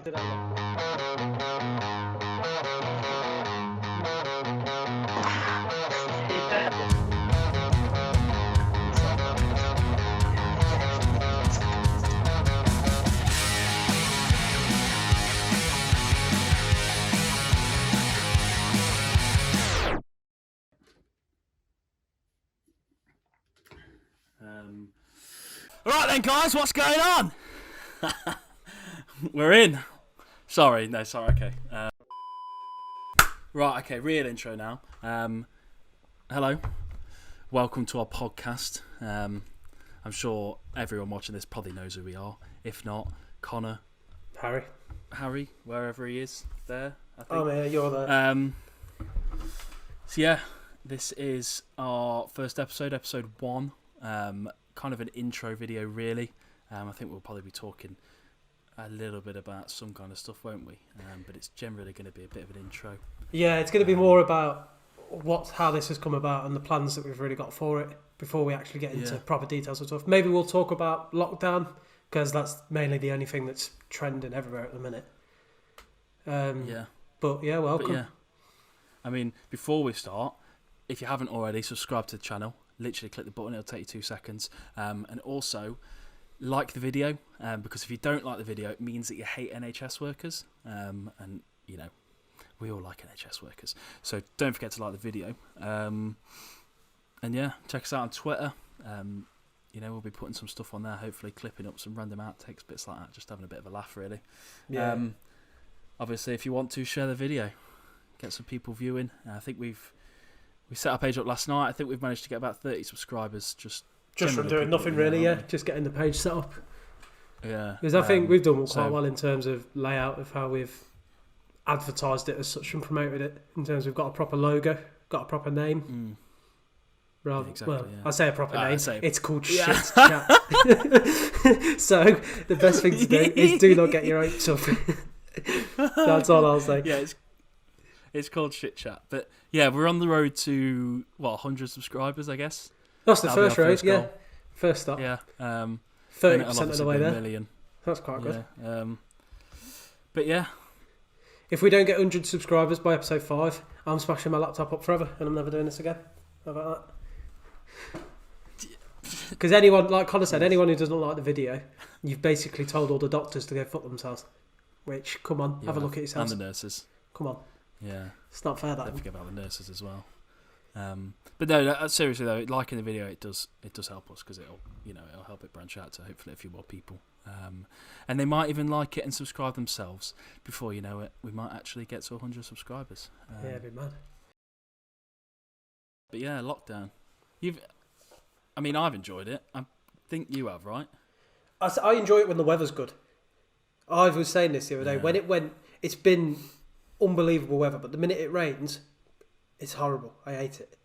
Right then, guys, what's going on? We're in. Sorry, okay. Right, okay, real intro now. Hello, welcome to our podcast. I'm sure everyone watching this probably knows who we are. If not, Connor. Harry, wherever he is, there, I think. Oh, yeah, you're there. So yeah, this is our first episode 1. Kind of an intro video, really. I think we'll probably be talking a little bit about some kind of stuff, won't we? But it's generally going to be a bit of an intro. Yeah, it's going to be more about how this has come about and the plans that we've really got for it before we actually get into proper details and stuff. Maybe we'll talk about lockdown, because that's mainly the only thing that's trending everywhere at the minute. But yeah, welcome. But yeah, I mean, before we start, if you haven't already, subscribe to the channel. Literally click the button, it'll take you 2 seconds. And also, like the video, because if you don't like the video, it means that you hate NHS workers. And, you know, we all like NHS workers. So don't forget to like the video. And yeah, check us out on Twitter. You know, we'll be putting some stuff on there, hopefully clipping up some random outtakes, bits like that, just having a bit of a laugh, really. Yeah. Obviously, if you want to, share the video. Get some people viewing. I think we set our page up last night. I think we've managed to get about 30 subscribers. Just from doing nothing really, just getting the page set up. Yeah. Because I think we've done quite well in terms of layout of how we've advertised it as such and promoted it. In terms of we've got a proper logo, got a proper name. I say a proper name. It's called Shit Chat. So the best thing to do is do not get your hopes up. That's all I'll say. Yeah, it's called Shit Chat. But yeah, we're on the road to 100 subscribers, I guess. That's the first road, yeah. First stop. Yeah. 30% of the way there. Million. That's quite good. But yeah. If we don't get 100 subscribers by episode 5, I'm smashing my laptop up forever and I'm never doing this again. How about that? Because anyone, like Connor said, anyone who doesn't like the video, you've basically told all the doctors to go fuck themselves. Which, come on, have a look at yourselves. And the nurses. Come on. Yeah. It's not fair, that. Don't forget about the nurses as well. But no, seriously though, liking the video, it does help us, because it'll help it branch out to hopefully a few more people. And they might even like it and subscribe themselves. Before you know it, we might actually get to 100 subscribers. Yeah, it'd be mad. But yeah, lockdown. I've enjoyed it. I think you have, right? I enjoy it when the weather's good. I was saying this the other day. When it's been unbelievable weather, but the minute it rains, it's horrible. I hate it.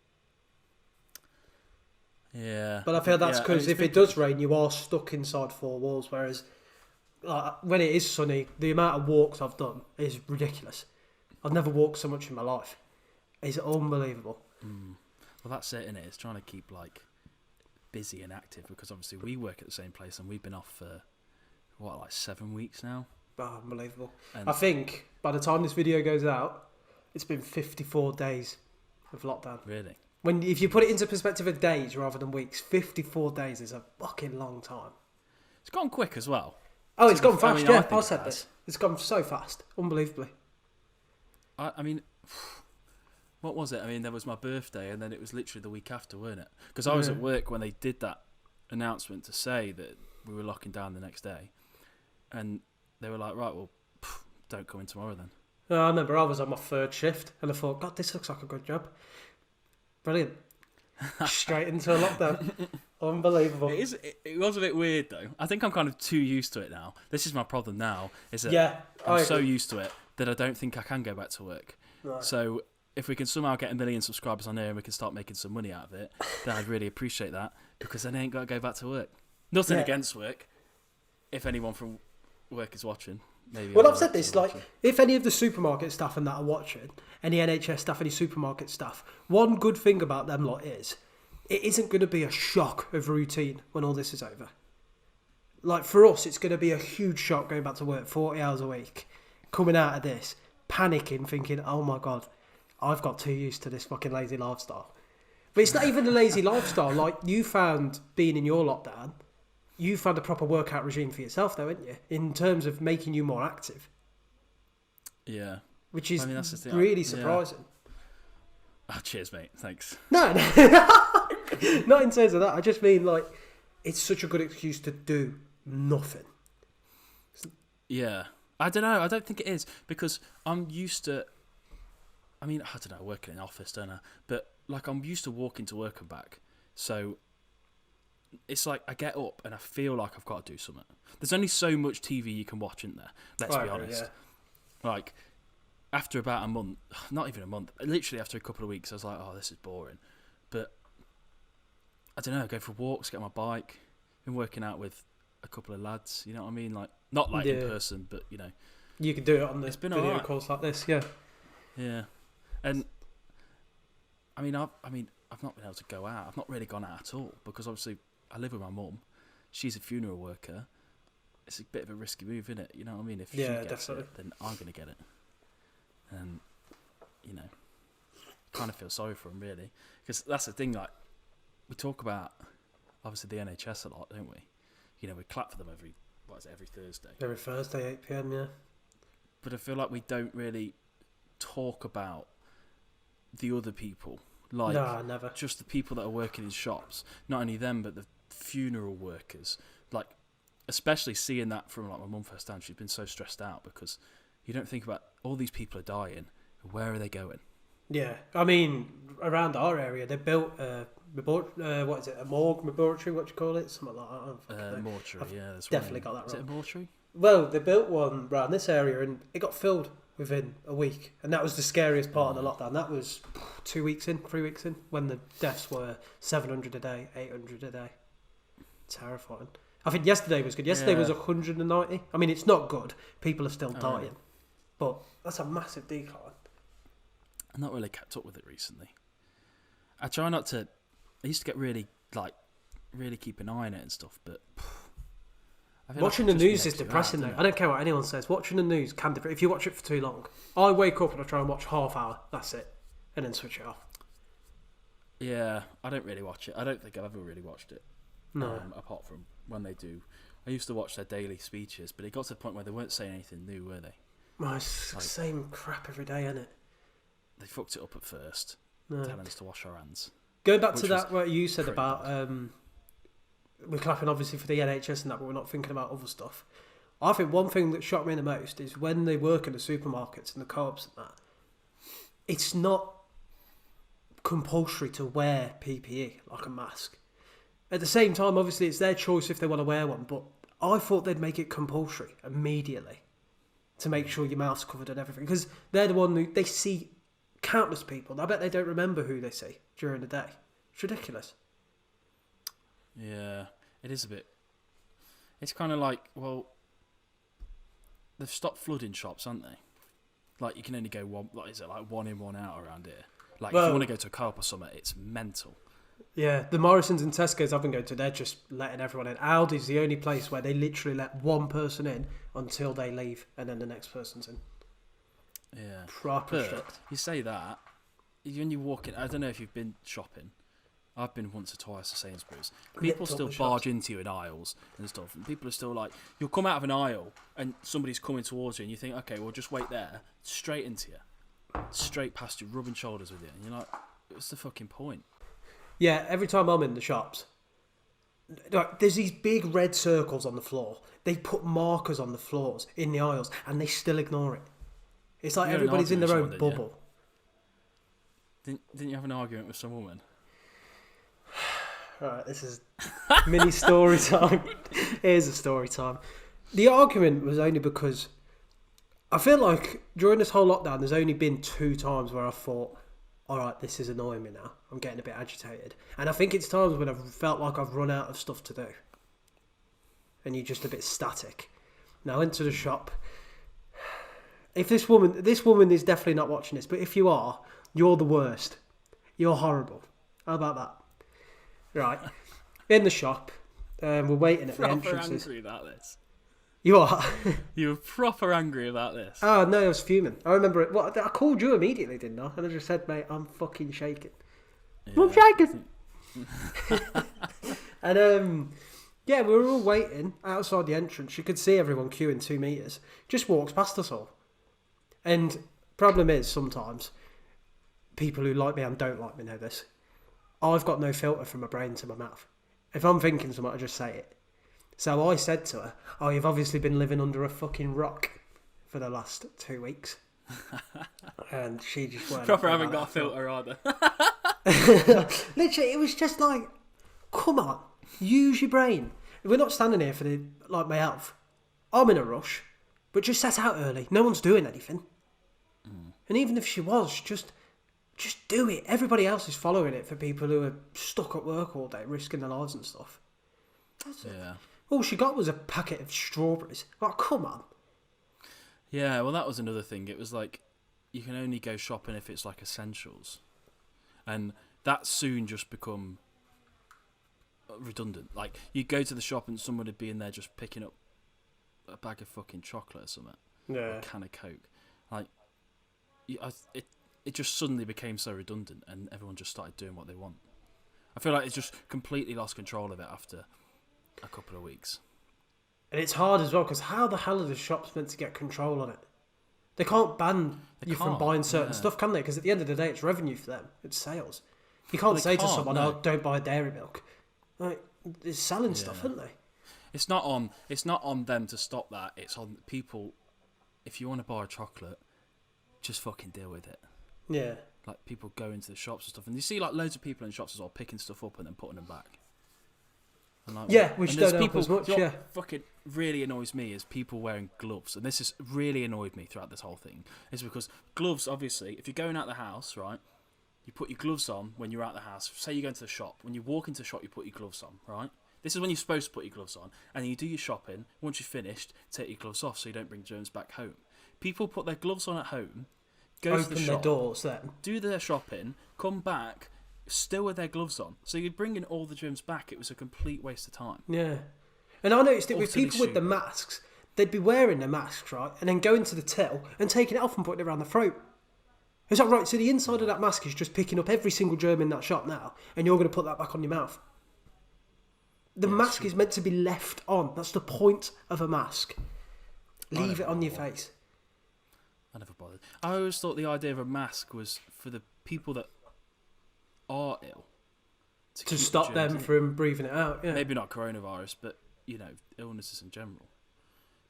Yeah. But I feel that's because if it does rain, you are stuck inside 4 walls, whereas when it is sunny, the amount of walks I've done is ridiculous. I've never walked so much in my life. It's unbelievable. Well, that's it, innit? It's trying to keep busy and active, because obviously we work at the same place and we've been off for 7 weeks now. Oh, unbelievable. And I think by the time this video goes out, it's been 54 days of lockdown. Really? If you put it into perspective of days rather than weeks, 54 days is a fucking long time. It's gone quick as well. Oh, it's gone fast, yeah. I said this. It's gone so fast. Unbelievably. What was it? There was my birthday, and then it was literally the week after, weren't it? Because I was at work when they did that announcement to say that we were locking down the next day. And they were like, right, well, don't come in tomorrow then. I remember I was on my 3rd shift, and I thought, God, this looks like a good job. Brilliant. Straight into a lockdown. Unbelievable. It was a bit weird, though. I think I'm kind of too used to it now. This is my problem now, is that I'm so used to it that I don't think I can go back to work. Right. So if we can somehow get 1 million subscribers on here and we can start making some money out of it, then I'd really appreciate that, because then I ain't got to go back to work. Nothing against work. If anyone from work is watching, maybe. Well, I've said this, if any of the supermarket staff and that are watching, any NHS staff, any supermarket staff, one good thing about them lot is, it isn't going to be a shock of routine when all this is over. For us, it's going to be a huge shock going back to work 40 hours a week. coming out of this, panicking, thinking, oh my God, I've got too used to this fucking lazy lifestyle. But it's not even a lazy lifestyle. Like, you found, being in your lockdown, you found a proper workout regime for yourself, though, haven't you? In terms of making you more active. Yeah. Which is really surprising. Oh, cheers, mate. Thanks. No, not in terms of that. I just mean, like, it's such a good excuse to do nothing. Yeah. I don't know. I don't think it is, because I'm used to... I mean, I don't know, working in an office, don't I? But, like, I'm used to walking to work and back. So, it's like I get up and I feel like I've got to do something. There's only so much TV you can watch, isn't there? Let's be honest. Yeah. Like, after about a month, not even a month, literally after a couple of weeks, I was like, oh, this is boring. But, I don't know, go for walks, get on my bike, been working out with a couple of lads, you know what I mean? Like, not like in person, but, you know. You could do it on this video right. calls like this, yeah. Yeah. And, I mean, I've not been able to go out. I've not really gone out at all, because obviously I live with my mum. She's a funeral worker. It's a bit of a risky move, isn't it? You know what I mean? If she gets it, then I'm going to get it. And, you know, kind of feel sorry for him, really. Because that's the thing, like, we talk about, obviously, the NHS a lot, don't we? You know, we clap for them every Thursday? Every Thursday, 8 PM, yeah. But I feel like we don't really talk about the other people. Like, no, never. Just the people that are working in shops. Not only them, but the funeral workers. Like, especially seeing that from, like, my mum firsthand. She's been so stressed out because you don't think about all these people are dying. Where are they going? Yeah, I mean, around our area, they built a morgue, laboratory, what do you call it? Something like that. Mortuary, yeah. That's definitely got that wrong. Is it a mortuary? Well, they built one around this area and it got filled within a week. And that was the scariest part of the lockdown. That was 3 weeks in, when the deaths were 700 a day, 800 a day. Terrifying. I think yesterday was good. Yesterday was 190. I mean, it's not good. People are still dying. Really? But that's a massive decline. I've not really kept up with it recently. I try not to... I used to get really keep an eye on it and stuff, but... Watching the news is depressing, though. I don't care what anyone says. Watching the news can depress. If you watch it for too long. I wake up and I try and watch half hour. That's it. And then switch it off. Yeah, I don't really watch it. I don't think I've ever really watched it. No. Apart from when they do. I used to watch their daily speeches, but it got to the point where they weren't saying anything new, were they? Well, it's the same crap every day, isn't it? They fucked it up at first, telling us to wash our hands. Going back to that, what you said about we're clapping obviously for the NHS and that, but we're not thinking about other stuff. I think one thing that shocked me the most is when they work in the supermarkets and the co-ops and that, it's not compulsory to wear PPE, like a mask. At the same time, obviously, it's their choice if they want to wear one, but I thought they'd make it compulsory immediately to make sure your mouth's covered and everything, because they're the one who, they see countless people. I bet they don't remember who they see during the day. It's ridiculous. Yeah, it is a bit... It's kind of like, well, they've stopped flooding shops, haven't they? Like, you can only go one... Like, is it like 1 in, 1 out around here? Like, if you want to go to a co-op or something, it's mental. Yeah, the Morrisons and Tesco's I've been going to, they're just letting everyone in. Aldi's the only place where they literally let one person in until they leave, and then the next person's in. Yeah. Proper strict. You say that, when you walk in, I don't know if you've been shopping. I've been once or twice to Sainsbury's. People still barge into you in aisles and stuff, and people are still like, you'll come out of an aisle and somebody's coming towards you, and you think, okay, well, just wait there, straight into you, straight past you, rubbing shoulders with you, and you're like, what's the fucking point? Yeah, every time I'm in the shops, like, there's these big red circles on the floor. They put markers on the floors in the aisles, and they still ignore it. It's like everybody's in their own bubble. Didn't you have an argument with some woman? Right, this is mini story time. Here's a story time. The argument was only because I feel like during this whole lockdown, there's only been 2 times where I thought, all right, this is annoying me now. I'm getting a bit agitated. And I think it's times when I've felt like I've run out of stuff to do. And you're just a bit static. Now, I went to the shop. If this woman is definitely not watching this, but if you are, you're the worst. You're horrible. How about that? Right. In the shop, we're waiting at the entrances. Angry about this. You are. You were proper angry about this. Oh, no, I was fuming. I remember it. Well, I called you immediately, didn't I? And I just said, mate, I'm fucking shaking. Yeah, I'm shaking. And, yeah, we were all waiting outside the entrance. You could see everyone queuing 2 metres. Just walks past us all. And problem is, sometimes, people who like me and don't like me know this. I've got no filter from my brain to my mouth. If I'm thinking something, I just say it. So I said to her, oh, you've obviously been living under a fucking rock for the last 2 weeks. And she just went... Proper haven't got a filter either. Literally, it was just like, come on, use your brain. We're not standing here for my health. I'm in a rush, but just set out early. No one's doing anything. And even if she was, just do it. Everybody else is following it for people who are stuck at work all day, risking their lives and stuff. That's it. All she got was a packet of strawberries. Like, come on. Yeah, well, that was another thing. It was like, you can only go shopping if it's like essentials. And that soon just become redundant. Like, you go to the shop and someone would be in there just picking up a bag of fucking chocolate or something. Yeah. Or a can of Coke. Like, it just suddenly became so redundant and everyone just started doing what they want. I feel like it just completely lost control of it after a couple of weeks. And it's hard as well, because how the hell are the shops meant to get control on it? They can't ban you from buying certain stuff, can they? Because at the end of the day, it's revenue for them. It's sales. You can't say to someone, oh, don't buy dairy milk. Like, they're selling stuff, aren't they? It's not on them to stop that. It's on people. If you want to buy a chocolate, just fucking deal with it. Yeah. Like, people go into the shops and stuff, and you see like loads of people in shops as well picking stuff up and then putting them back. Like, which don't help as much. What fucking really annoys me is people wearing gloves, and this has really annoyed me throughout this whole thing. Is because gloves, obviously, if you're going out the house, right, you put your gloves on when you're out the house. Say you go into the shop. When you walk into the shop, you put your gloves on, right? This is when you're supposed to put your gloves on, and then you do your shopping. Once you're finished, take your gloves off so you don't bring germs back home. People put their gloves on at home, go to the shop, open their doors, then do their shopping, come back, still with their gloves on. So you're bringing all the germs back. It was a complete waste of time. Yeah. And I noticed it with people with the masks. They'd be wearing their masks, right? And then going to the till and taking it off and putting it around the throat. Is that right? So the inside of that mask is just picking up every single germ in that shop now, and you're going to put that back on your mouth. The mask is meant to be left on. That's the point of a mask. Leave it on your face. I never bothered. I always thought the idea of a mask was for the people that are ill. To stop them from breathing it out, yeah. Maybe not coronavirus, but, illnesses in general.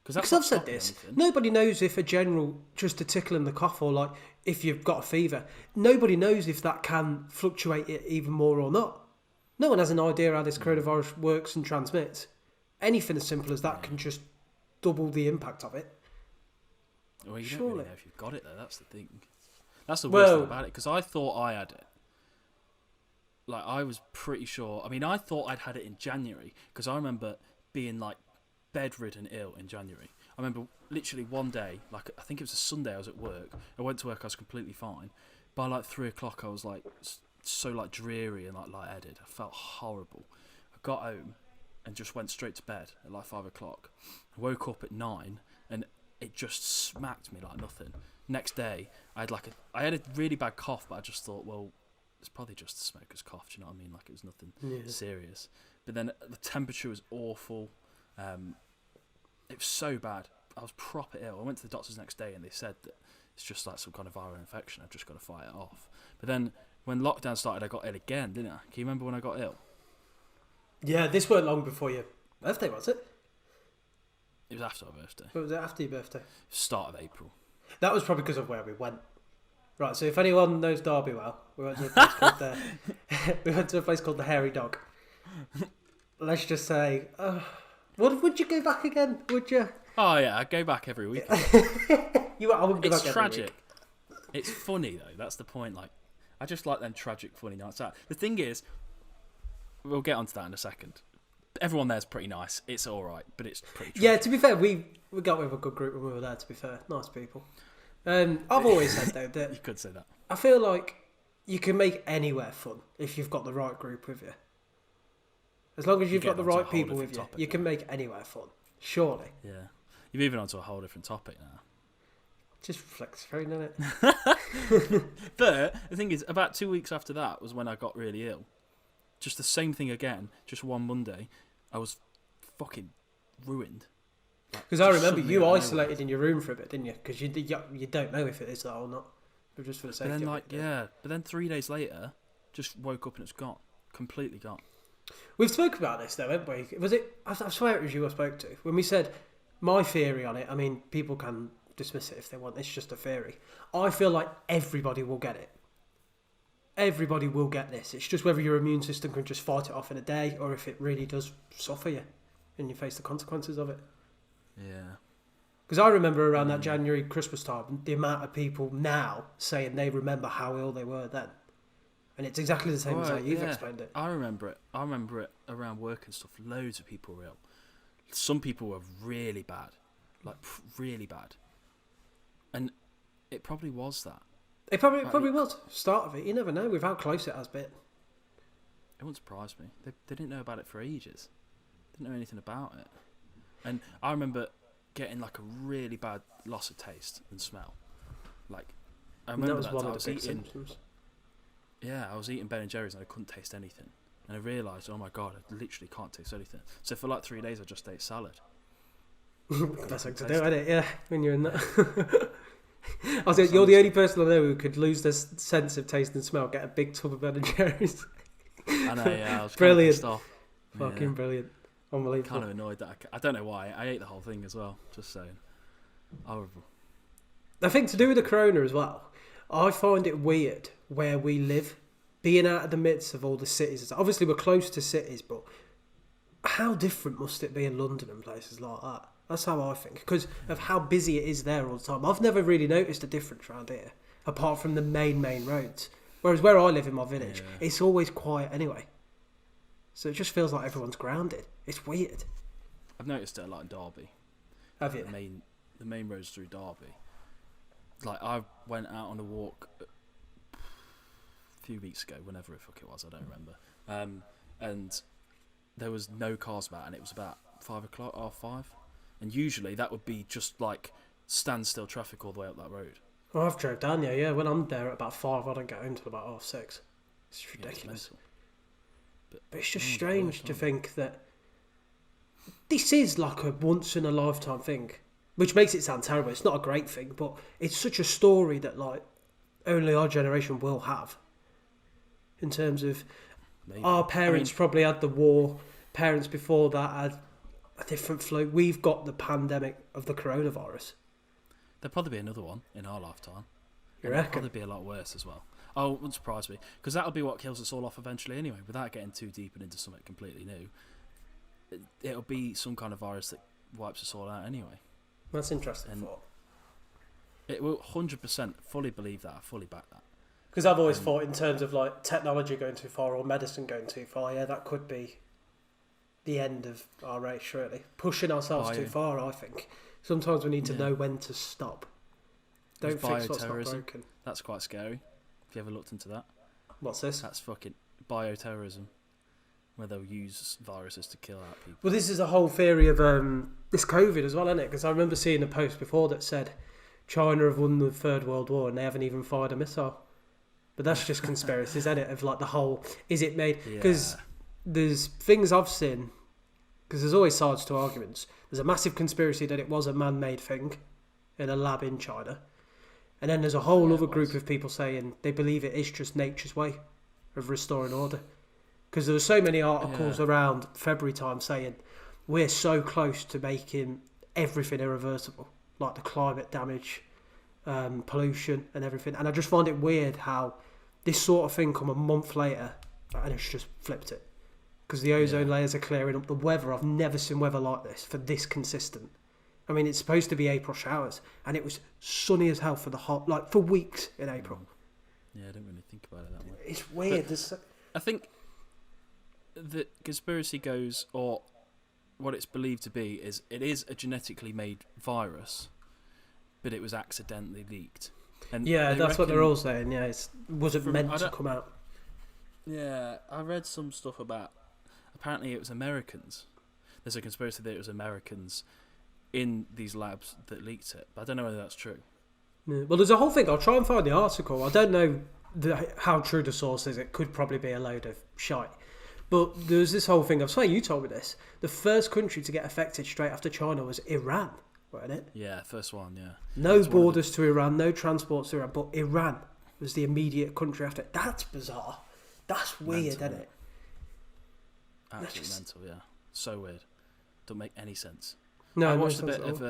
Because I've said this, nobody knows if a general, just a tickle in the cough, or like if you've got a fever, nobody knows if that can fluctuate it even more or not. No one has an idea how this coronavirus works and transmits. Anything as simple as that can just double the impact of it. Well, you don't really know if you've got it, though. That's the thing. That's the worst thing about it, because I thought I had it. Like, I was pretty sure. I mean, I thought I'd had it in January, because I remember being, like, bedridden ill in January. I remember literally one day, like, I think it was a Sunday, I was at work. I went to work, I was completely fine. By, like, 3 o'clock, I was, like, so, like, dreary and, like, lightheaded. I felt horrible. I got home and just went straight to bed at, like, 5 o'clock. I woke up at 9, and it just smacked me like nothing. Next day, I had a really bad cough, but I just thought, well, it's probably just a smoker's cough. Do you know what I mean? Like, it was nothing serious. But then the temperature was awful. It was so bad. I was proper ill. I went to the doctors the next day, and they said that it's just like some kind of viral infection. I've just got to fight it off. But then when lockdown started, I got ill again, didn't I? Can you remember when I got ill? Yeah, this weren't long before your birthday, was it? It was after my birthday. What was it after your birthday? Start of April. That was probably because of where we went. Right, so if anyone knows Derby well, we went to a place called the Hairy Dog. Let's just say, would you go back again? Would you? Oh yeah, I go back every week. I wouldn't go back every tragic. Week. It's funny though. That's the point. Like, I just like them tragic, funny nights out. The thing is, we'll get onto that in a second. Everyone there's pretty nice. It's all right, but it's pretty tragic. Yeah, to be fair, we got with a good group when we were there. To be fair, nice people. I've always said though that you could say that. I feel like you can make anywhere fun if you've got the right group with you. As long as you've got the right people with you, you can make anywhere fun. Surely. Yeah. You're moving on to a whole different topic now. Just flex through, doesn't it? But the thing is, about 2 weeks after that was when I got really ill. Just the same thing again, just one Monday. I was fucking ruined. Because I remember you isolated in your room for a bit, didn't you? Because you don't know if it is that or not. But just for the safety. But then, but then 3 days later, just woke up and it's gone. Completely gone. We've spoken about this though, haven't we? Was it? I swear it was you I spoke to when we said my theory on it. I mean, people can dismiss it if they want. It's just a theory. I feel like everybody will get it. Everybody will get this. It's just whether your immune system can just fight it off in a day, or if it really does suffer you, and you face the consequences of it. Yeah. Because I remember around that January Christmas time, the amount of people now saying they remember how ill they were then. And it's exactly the same as how you've explained it. I remember it around work and stuff. Loads of people were ill. Some people were really bad. Like, really bad. And it probably was that. It probably was. Start of it. You never know with how close it has been. It wouldn't surprise me. They didn't know about it for ages. Didn't know anything about it. And I remember getting like a really bad loss of taste and smell. Like, I remember that I was eating symptoms. Yeah, I was eating Ben and Jerry's and I couldn't taste anything. And I realised, oh my God, I literally can't taste anything. So for like 3 days, I just ate salad. That's something to do, isn't it? Yeah, when you're in that. I was like, you're the only person I know who could lose their sense of taste and smell, get a big tub of Ben and Jerry's. I know, yeah. I was brilliant. Kind of Fucking brilliant. Unbelievable. Kind of annoyed that I don't know why. I ate the whole thing as well, just saying. Horrible. I think to do with the corona as well, I find it weird where we live, being out of the midst of all the cities. Obviously, we're close to cities, but how different must it be in London and places like that? That's how I think, because of how busy it is there all the time. I've never really noticed a difference around here, apart from the main roads. Whereas where I live in my village, it's always quiet anyway. So it just feels like everyone's grounded. It's weird. I've noticed it a lot in Derby. Have you? The main roads through Derby. Like, I went out on a walk a few weeks ago, whenever the fuck it was, I don't remember. And there was no cars about, and it was about 5 o'clock, 5:30. And usually that would be just like standstill traffic all the way up that road. Well, I've drove down there, yeah. When I'm there at about 5, I don't get home till about 6:30. It's ridiculous. Yeah, it's but it's just strange to think that this is like a once-in-a-lifetime thing, which makes it sound terrible. It's not a great thing, but it's such a story that like only our generation will have. In terms of our parents probably had the war, parents before that had a different flu. We've got the pandemic of the coronavirus. There'll probably be another one in our lifetime. You reckon? It'll probably be a lot worse as well. Oh, it wouldn't surprise me, because that'll be what kills us all off eventually anyway, without getting too deep and into something completely new. It'll be some kind of virus that wipes us all out anyway. That's interesting thought. It will 100% fully believe that, fully back that. Because I've always thought in terms of like technology going too far or medicine going too far, yeah, that could be the end of our race, really. Pushing ourselves too far, I think. Sometimes we need to know when to stop. Don't fix what's not broken. That's quite scary. Have you ever looked into that? What's this? That's fucking bioterrorism, where they'll use viruses to kill out people. Well, this is a whole theory of this COVID as well, isn't it? Because I remember seeing a post before that said China have won the Third World War and they haven't even fired a missile. But that's just conspiracies, isn't it? Of like the whole, is it made? Because there's things I've seen, because there's always sides to arguments. There's a massive conspiracy that it was a man-made thing in a lab in China. And then there's a whole other group of people saying they believe it is just nature's way of restoring order. Because there were so many articles around February time saying we're so close to making everything irreversible, like the climate damage, pollution and everything. And I just find it weird how this sort of thing come a month later and it's just flipped it. Because the ozone layers are clearing up. The weather, I've never seen weather like this for this consistent. I mean, it's supposed to be April showers, and it was sunny as hell for for weeks in April. Yeah, I didn't really think about it that way. It's weird. I think the conspiracy goes, or what it's believed to be, is it is a genetically made virus, but it was accidentally leaked. And that's what they're all saying. Yeah, it wasn't meant to come out. Yeah, I read some stuff about. Apparently, it was Americans. There's a conspiracy that it was Americans in these labs that leaked it. But I don't know whether that's true. Yeah. Well, there's a whole thing. I'll try and find the article. I don't know how true the source is. It could probably be a load of shite. But there's this whole thing. I swear you told me this. The first country to get affected straight after China was Iran, wasn't it? Yeah, first one, yeah. No borders to Iran, no transports to Iran, but Iran was the immediate country after. That's bizarre. That's weird, isn't it? Absolutely mental, yeah. So weird. Don't make any sense. No, I watched a bit of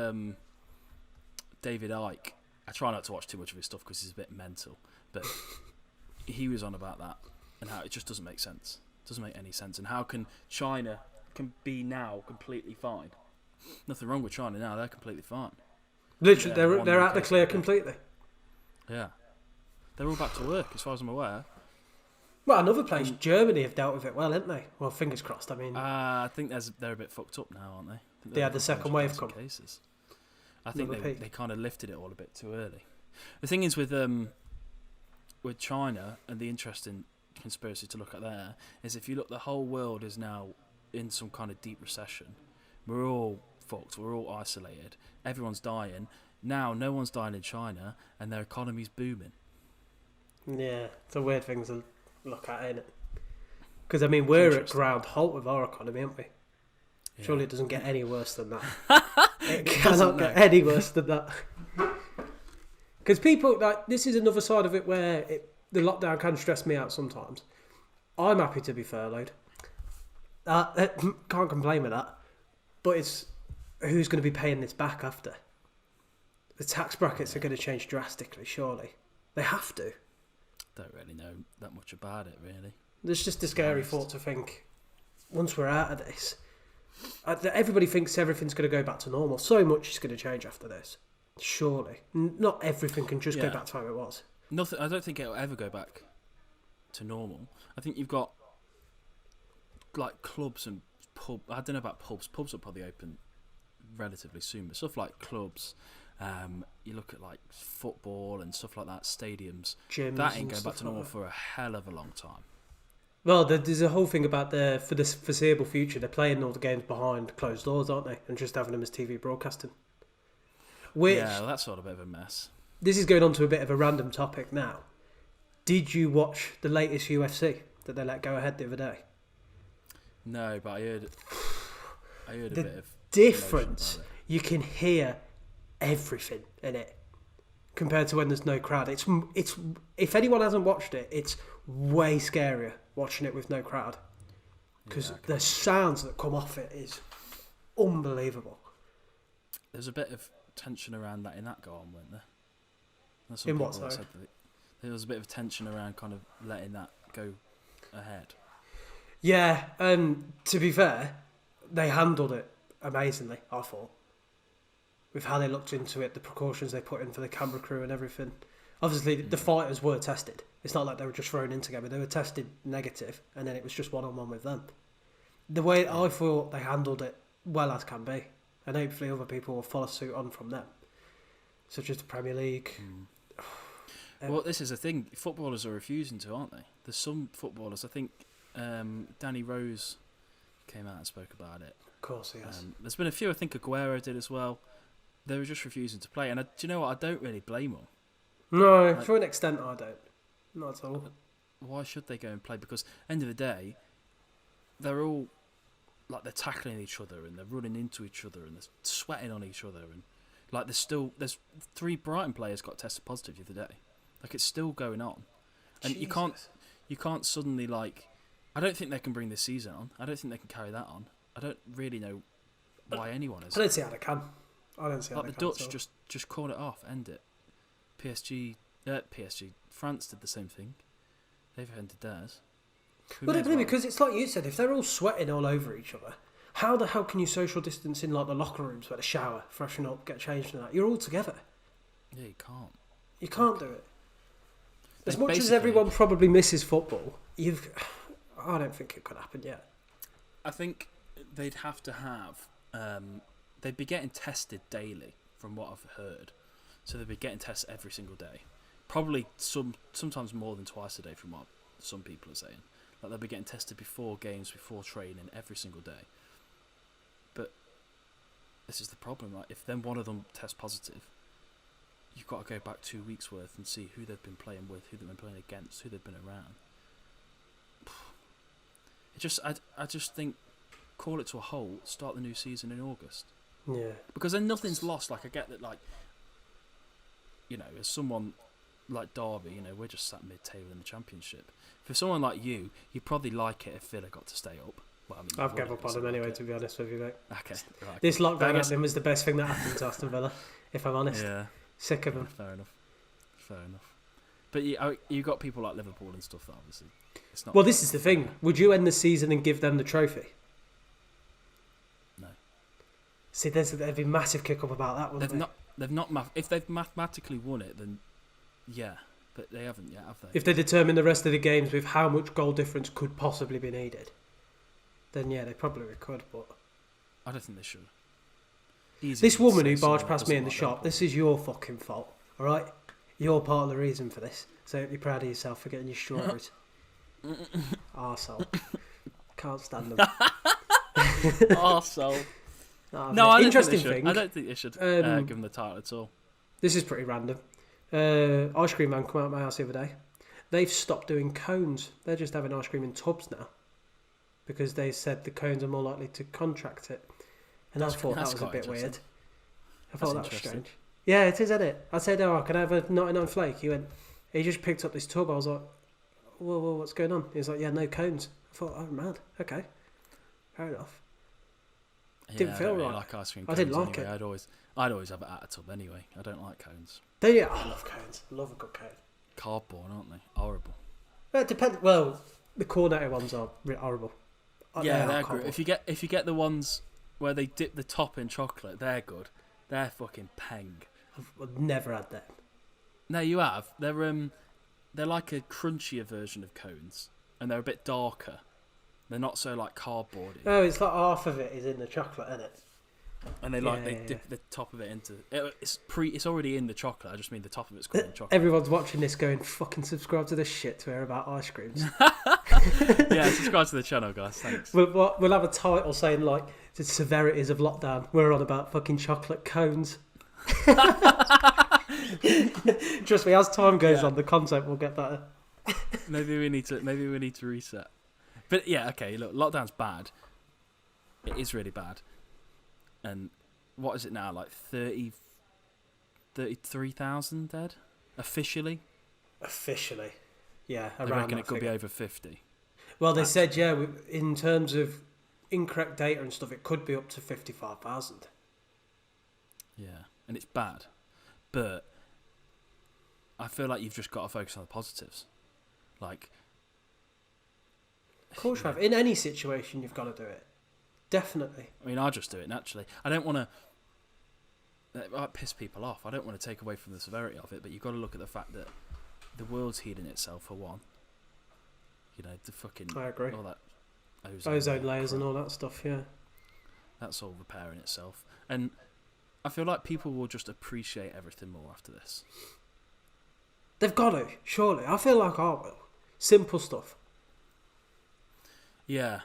David Icke. I try not to watch too much of his stuff because he's a bit mental, but he was on about that and how it just doesn't make sense. It doesn't make any sense. And how can China can be now completely fine? Nothing wrong with China now. They're completely fine. Literally, they're out the clear completely. Yeah. They're all back to work, as far as I'm aware. Well, another place, Germany, have dealt with it well, haven't they? Well, fingers crossed. I mean, I think they're a bit fucked up now, aren't they? They had the second wave come. Cases. I think they kind of lifted it all a bit too early. The thing is with China, and the interesting conspiracy to look at there is if you look, the whole world is now in some kind of deep recession. We're all fucked. We're all isolated. Everyone's dying. Now no one's dying in China, and their economy's booming. Yeah, it's a weird thing to look at, ain't it? Because I mean, we're at ground halt with our economy, aren't we? Yeah. Surely it doesn't get any worse than that. It cannot get any worse than that. Because people, like, this is another side of it where the lockdown can stress me out sometimes. I'm happy to be furloughed. Can't complain with that. But it's who's going to be paying this back after? The tax brackets are going to change drastically, surely. They have to. Don't really know that much about it, really. There's just a scary thought to think, once we're out of this, everybody thinks everything's going to go back to normal. So much is going to change after this. Surely. Not everything can just go back to how it was. Nothing. I don't think it'll ever go back to normal. I think you've got like clubs and pub. I don't know about pubs. Pubs will probably open relatively soon, but stuff like clubs, you look at like football and stuff like that, stadiums, gyms, that ain't going back to normal for a hell of a long time. Well, there's a whole thing about for the foreseeable future, they're playing all the games behind closed doors, aren't they? And just having them as TV broadcasting. Yeah, well, that's sort of a bit of a mess. This is going on to a bit of a random topic now. Did you watch the latest UFC that they let go ahead the other day? No, but I heard a bit of difference. You can hear everything in it compared to when there's no crowd. It's if anyone hasn't watched it, it's way scarier watching it with no crowd because the sounds that come off it is unbelievable. There's a bit of tension around that in that go on, weren't there? In what, sorry? There was a bit of tension around kind of letting that go ahead. Yeah, to be fair, they handled it amazingly, I thought. With how they looked into it, the precautions they put in for the camera crew and everything. Obviously, the fighters were tested. It's not like they were just thrown in together. They were tested negative, and then it was just one-on-one with them. The way I thought they handled it well as can be. And hopefully other people will follow suit on from them. Such as the Premier League. Well, this is the thing. Footballers are refusing to, aren't they? There's some footballers, I think Danny Rose came out and spoke about it. Of course he has. There's been a few, I think Aguero did as well. They were just refusing to play. And do you know what? I don't really blame them. No, to an extent I don't. Not at all. Why should they go and play? Because end of the day, they're all like they're tackling each other and they're running into each other and they're sweating on each other and like there's 3 Brighton players got tested positive the other day. Like it's still going on, and Jesus. you can't suddenly like. I don't think they can bring this season on. I don't think they can carry that on. I don't really know why anyone is. I don't see how they can. I don't see how like they the can. Dutch just call it off, end it. France did the same thing. They've ended theirs. Well, because it's like you said, if they're all sweating all over each other, how the hell can you social distance in like the locker rooms where they shower, freshen up, get changed and that? You're all together. Yeah, you can't. You can't do it. As much as everyone probably misses football, I don't think it could happen yet. I think they'd have to have... they'd be getting tested daily, from what I've heard. So they'd be getting tested every single day. Probably sometimes more than twice a day, from what some people are saying. Like they'll be getting tested before games, before training, every single day. But this is the problem. Like, if then one of them tests positive, you've got to go back 2 weeks worth and see who they've been playing with, who they've been playing against, who they've been around. I just think, call it to a halt, start the new season in August. Yeah. Because then nothing's lost. Like, I get that, like, you know, as someone like Derby, you know, we're just sat mid-table in the Championship. For someone like you, you'd probably like it if Villa got to stay up. Well, I mean, I've given up on them anyway, to be honest with you, mate. Okay, right. This lockdown ending was the best thing that happened to Aston Villa, if I'm honest. Yeah. Sick of them. Fair enough. But you got people like Liverpool and stuff that obviously it's not. Well, this is the thing. Would you end the season and give them the trophy? No. See, there'd be massive kick up about that, wouldn't If they've mathematically won it, then yeah. But they haven't yet, have they? If they determine the rest of the games with how much goal difference could possibly be needed, then yeah, they probably could. But I don't think they should. This woman who barged past me in the shop, this is your fucking fault, all right? You're part of the reason for this. So be proud of yourself for getting your strawberries. Arsehole. Can't stand them. Arsehole. No, I don't think they should give them the title at all. This is pretty random. Ice cream man come out of my house the other day. They've stopped doing cones. They're just having ice cream in tubs now. Because they said the cones are more likely to contract it. And I thought that was a bit weird. I thought that was strange. Yeah, it is, isn't it? I said, can I have a 99 flake? He just picked up this tub. I was like, whoa, what's going on? He was like, yeah, no cones. I thought, oh, mad. Okay. Fair enough. Yeah, Didn't feel really right. Like ice cream I didn't like anyway. it. I'd always have it at a tub anyway. I don't like cones. I love cones. I love a good cone. Cardboard, aren't they? Horrible. Well, it depends. Well, the cornetto ones are horrible. Yeah, they're good. If you get the ones where they dip the top in chocolate, they're good. They're fucking peng. I've never had them. No, you have. They're like a crunchier version of cones, and they're a bit darker. They're not so like cardboardy. Oh, it's like half of it is in the chocolate, isn't it? And they dip the top of it into it's already in the chocolate. I just mean the top of it's covered in chocolate. Everyone's watching this going, fucking subscribe to this shit to hear about ice creams. Yeah, subscribe to the channel, guys. Thanks. We'll have a title saying like the severities of lockdown. We're on about fucking chocolate cones. Trust me, as time goes on, the content will get better. Maybe we need to reset. But yeah, okay. Look, lockdown's bad. It is really bad. And what is it now? Like 33,000 dead officially. Officially, yeah. I reckon it could be over 50. Well, they said in terms of incorrect data and stuff, it could be up to 55,000. Yeah, and it's bad, but I feel like you've just got to focus on the positives. Like, of course, you have. In any situation, you've got to do it. Definitely. I mean, I'll just do it naturally. I don't want to. It might piss people off. I don't want to take away from the severity of it, but you've got to look at the fact that the world's heating itself for one. You know, the fucking. I agree. All that ozone layers and all that stuff. Yeah. That's all repairing itself, and I feel like people will just appreciate everything more after this. They've got to, surely. I feel like I will. Simple stuff. Yeah.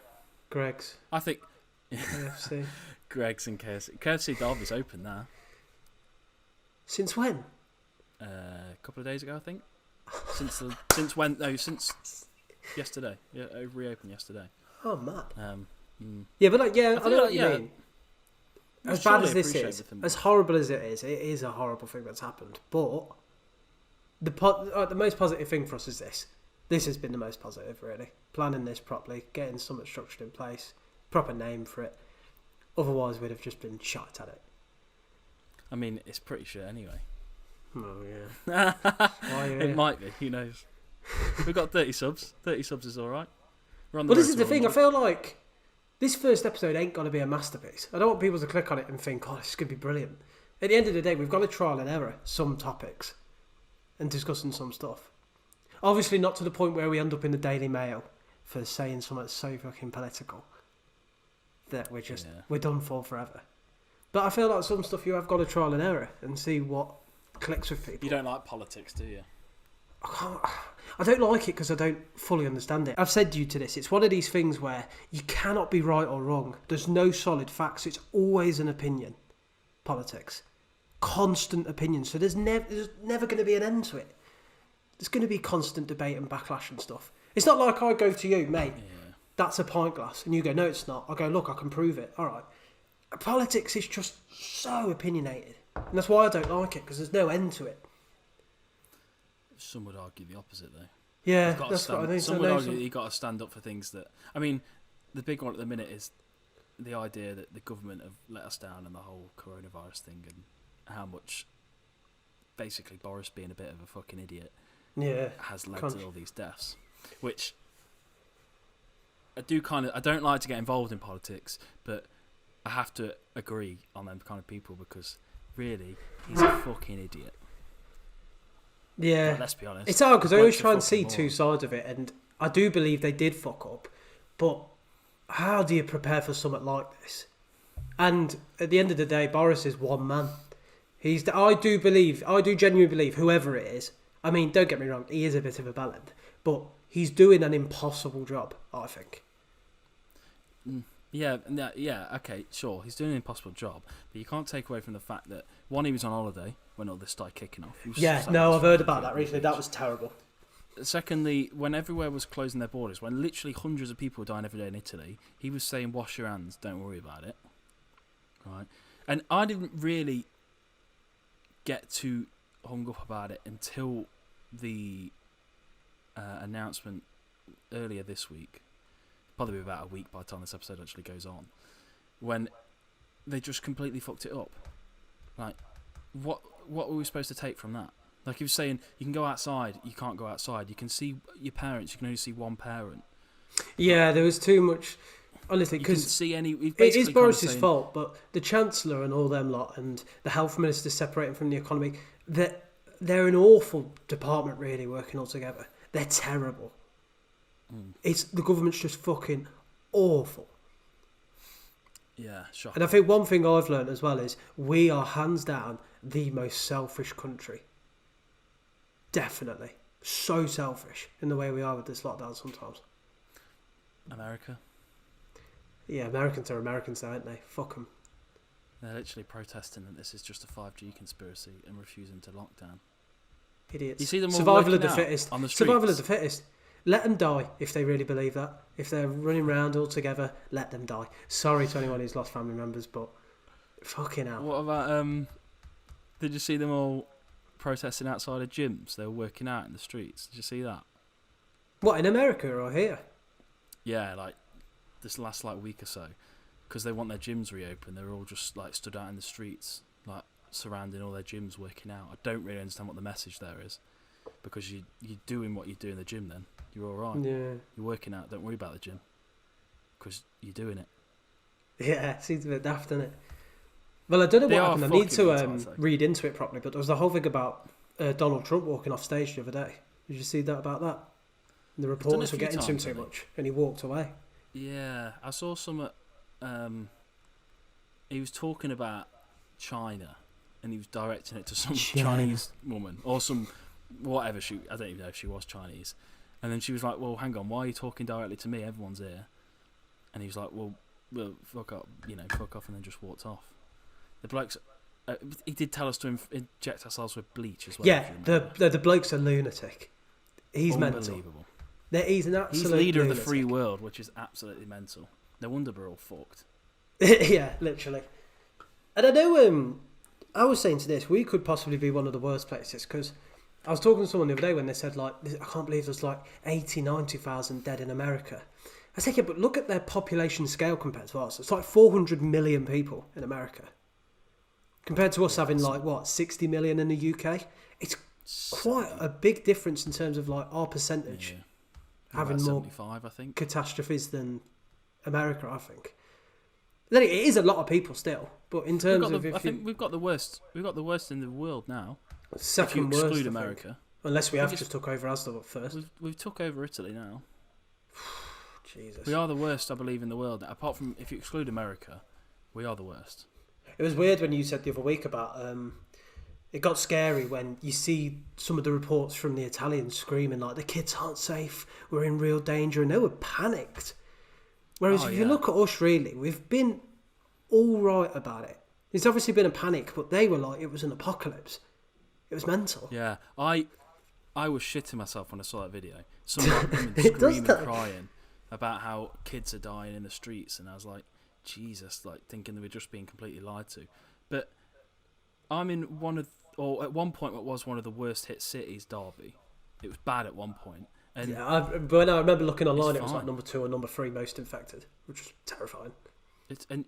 Greg's. I think. KFC. Greg's and KFC. KFC Derby's open now. Since when? A couple of days ago, I think. Since yesterday. Yeah, it reopened yesterday. Oh, mad. Yeah, but I know what you mean. As bad as this is, as horrible as it is a horrible thing that's happened. But the most positive thing for us is this. This has been the most positive, really. Planning this properly, getting something structured in place, proper name for it. Otherwise, we'd have just been shot at it. I mean, it's pretty shit anyway. Oh, yeah. It might be. Who knows? We've got 30 subs. 30 subs is all right. But this is the thing. I feel like this first episode ain't going to be a masterpiece. I don't want people to click on it and think, oh, this is going to be brilliant. At the end of the day, we've got to trial and error some topics and discussing some stuff. Obviously not to the point where we end up in the Daily Mail for saying something so fucking political that we're done for forever. But I feel like some stuff you have got to trial and error and see what clicks with people. You don't like politics, do you? I don't like it because I don't fully understand it. I've said to you to this, it's one of these things where you cannot be right or wrong. There's no solid facts. It's always an opinion. politics. Constant opinions. So there's never going to be an end to it. There's going to be constant debate and backlash and stuff. It's not like I go to you, mate, that's a pint glass. And you go, no, it's not. I go, look, I can prove it. All right. Politics is just so opinionated. And that's why I don't like it, because there's no end to it. Some would argue the opposite, though. Yeah, that's what I mean. Some would argue that you've got to stand up for things that... I mean, the big one at the minute is the idea that the government have let us down and the whole coronavirus thing, and how much basically Boris being a bit of a fucking idiot has led to all these deaths. Which I don't like to get involved in politics, but I have to agree on them kind of people, because really, he's a fucking idiot. Yeah. But let's be honest. It's hard because I always try and see two sides of it, and I do believe they did fuck up, but how do you prepare for something like this? And at the end of the day, Boris is one man. I do genuinely believe, whoever it is, I mean, don't get me wrong, he is a bit of a bellend, but he's doing an impossible job, I think. Yeah, okay, sure, he's doing an impossible job, but you can't take away from the fact that, one, he was on holiday when all this started kicking off. I've heard about that recently. That was terrible. Secondly, when everywhere was closing their borders, when literally hundreds of people were dying every day in Italy, he was saying, wash your hands, don't worry about it. Right? And I didn't really get too hung up about it until the announcement earlier this week, probably about a week by the time this episode actually goes on, when they just completely fucked it up. Like, what were we supposed to take from that? Like, he was saying, you can go outside, you can't go outside. You can see your parents, you can only see one parent. Yeah, there was too much... Honestly, because it is Boris's fault, but the Chancellor and all them lot, and the Health Minister separating from the economy, they're an awful department, really, working all together. They're terrible. The government's just fucking awful. Yeah, shocking. And I think one thing I've learned as well is we are hands down the most selfish country. Definitely. So selfish in the way we are with this lockdown sometimes. America? Yeah, Americans are Americans though, aren't they? Fuck them. They're literally protesting that this is just a 5G conspiracy and refusing to lock down. Idiots. You see them all Survival of the fittest. On the streets. Survival of the fittest. Let them die if they really believe that. If they're running around all together, let them die. Sorry to anyone who's lost family members, but fucking hell. What about, did you see them all protesting outside of gyms? They were working out in the streets. Did you see that? What, in America or here? Yeah, like this last week or so, because they want their gyms reopened. They're all just stood out in the streets, surrounding all their gyms, working out. I don't really understand what the message there is, because you're doing what you do in the gym. Then you're all right. Yeah, you're working out. Don't worry about the gym, because you're doing it. Yeah, it seems a bit daft, doesn't it? Well, I don't know what happened. I need to read into it properly, but there was the whole thing about Donald Trump walking off stage the other day. Did you see that about that? The reporters were getting to him too much, and he walked away. Yeah, I saw some. He was talking about China, and he was directing it to some Chinese woman or some whatever. I don't even know if she was Chinese. And then she was like, "Well, hang on, why are you talking directly to me? Everyone's here." And he was like, "Well, fuck up, fuck off," and then just walked off. The blokes. He did tell us to inject ourselves with bleach as well. Yeah, the bloke's a lunatic. He's mental. He's an absolute He's leader lunatic. of the free world, which is absolutely mental. No wonder we're all fucked. Yeah, literally. And I know, I was saying to this, we could possibly be one of the worst places, because I was talking to someone the other day when they said, I can't believe there's 80, 90,000 dead in America. I said, yeah, but look at their population scale compared to us. It's 400 million people in America. Compared to us having 60 million in the UK. It's quite a big difference in terms of our percentage. Yeah. Having more 75, I think, catastrophes than America, I think. Then it is a lot of people still, but in terms of, I think we've got the worst. We've got the worst in the world now. Second if you exclude worst, America, unless we have just took over as the first. We've took over Italy now. Jesus, we are the worst, I believe, in the world. Apart from if you exclude America, we are the worst. It was weird when you said the other week about. It got scary when you see some of the reports from the Italians screaming the kids aren't safe, we're in real danger, and they were panicked. Whereas if you look at us, really, we've been all right about it. It's obviously been a panic, but they were like, it was an apocalypse. It was mental. Yeah, I was shitting myself when I saw that video. Some like women screaming, crying about how kids are dying in the streets, and I was like, Jesus, like thinking they were just being completely lied to. But I'm in at one point, it was one of the worst hit cities, Derby. It was bad at one point. And but I remember looking online, it was like number 2 or number 3 most infected, which was terrifying. And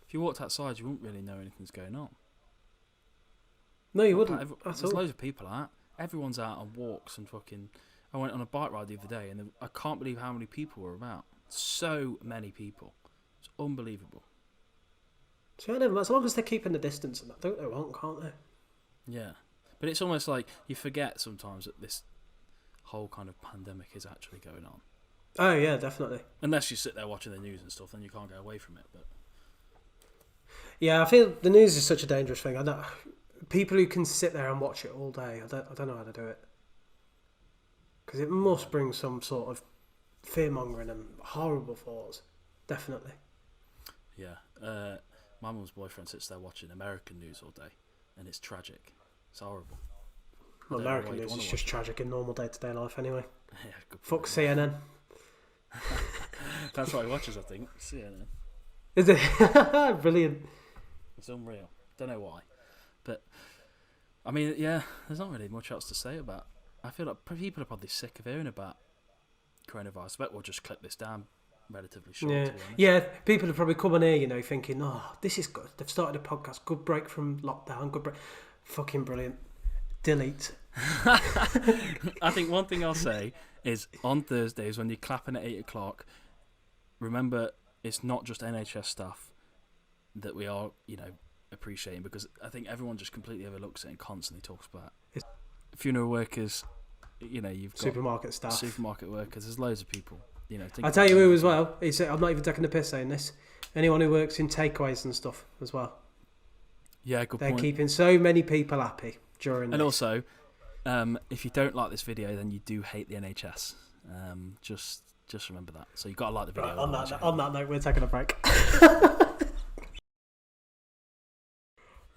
if you walked outside, you wouldn't really know anything's going on. No, you wouldn't. There's loads of people out. Everyone's out on walks and fucking. I went on a bike ride the other day, and I can't believe how many people were about. So many people. It's unbelievable. So as long as they're keeping the distance and that, they won't, can't they? Yeah, but it's almost like you forget sometimes that this whole kind of pandemic is actually going on. Oh yeah, definitely. Unless you sit there watching the news and stuff, then you can't get away from it. But yeah, I feel the news is such a dangerous thing. I don't. People who can sit there and watch it all day, I don't know how to do it. Because it must bring some sort of fear-mongering and horrible thoughts. Definitely. Yeah. My mum's boyfriend sits there watching American news all day, and it's tragic. It's horrible. Well, American news is just tragic in normal day-to-day life anyway. Yeah, fuck CNN. That's what he watches, I think. CNN. Is it? Brilliant. It's unreal. Don't know why. But, I mean, yeah, there's not really much else to say about. I feel like people are probably sick of hearing about coronavirus. I bet we'll just clip this down relatively short. Yeah, people have probably come on here, thinking, oh, this is good. They've started a podcast. Good break from lockdown. Good break. Fucking brilliant. Delete. I think one thing I'll say is on Thursdays when you're clapping at 8 o'clock, remember it's not just NHS staff that we are, appreciating, because I think everyone just completely overlooks it and constantly talks about funeral workers. You've got supermarket staff, supermarket workers. There's loads of people. I tell you who as well. I'm not even taking the piss saying this. Anyone who works in takeaways and stuff as well. Yeah, good They're point. They're keeping so many people happy during. And also, if you don't like this video, then you do hate the NHS. Just remember that. So you've got to like the video. Right, on that note, we're taking a break.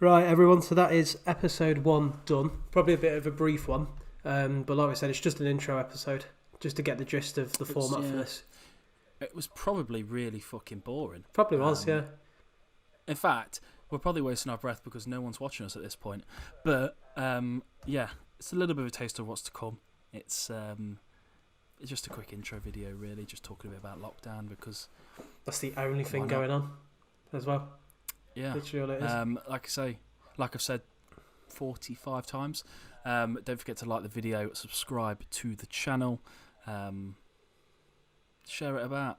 Right, everyone, so that is episode 1 done. Probably a bit of a brief one, but like I said, it's just an intro episode, just to get the gist of the format for this. It was probably really fucking boring. Probably was, yeah. In fact, we're probably wasting our breath because no one's watching us at this point. But, yeah, it's a little bit of a taste of what's to come. It's just a quick intro video, really, just talking a bit about lockdown, because... That's the only thing going on as well. Yeah, literally all it is. Like I've said 45 times, don't forget to like the video, subscribe to the channel, share it about.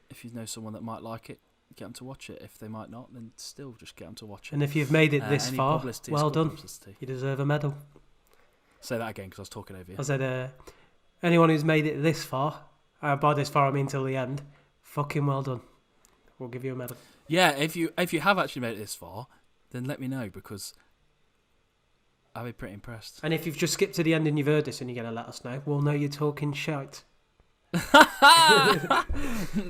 If you know someone that might like it, get them to watch it. If they might not, then still just get them to watch it. And if you've made it this far, well done. You deserve a medal. Say that again, because I was talking over you. I said, anyone who's made it this far, by this far I mean till the end, fucking well done. We'll give you a medal. Yeah, if you have actually made it this far, then let me know, because I'll be pretty impressed. And if you've just skipped to the end and you've heard this and you're going to let us know, we'll know you're talking shite.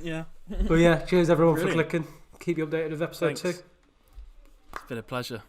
Yeah. Well, yeah, cheers everyone for clicking. Keep you updated with episode 2. It's been a pleasure.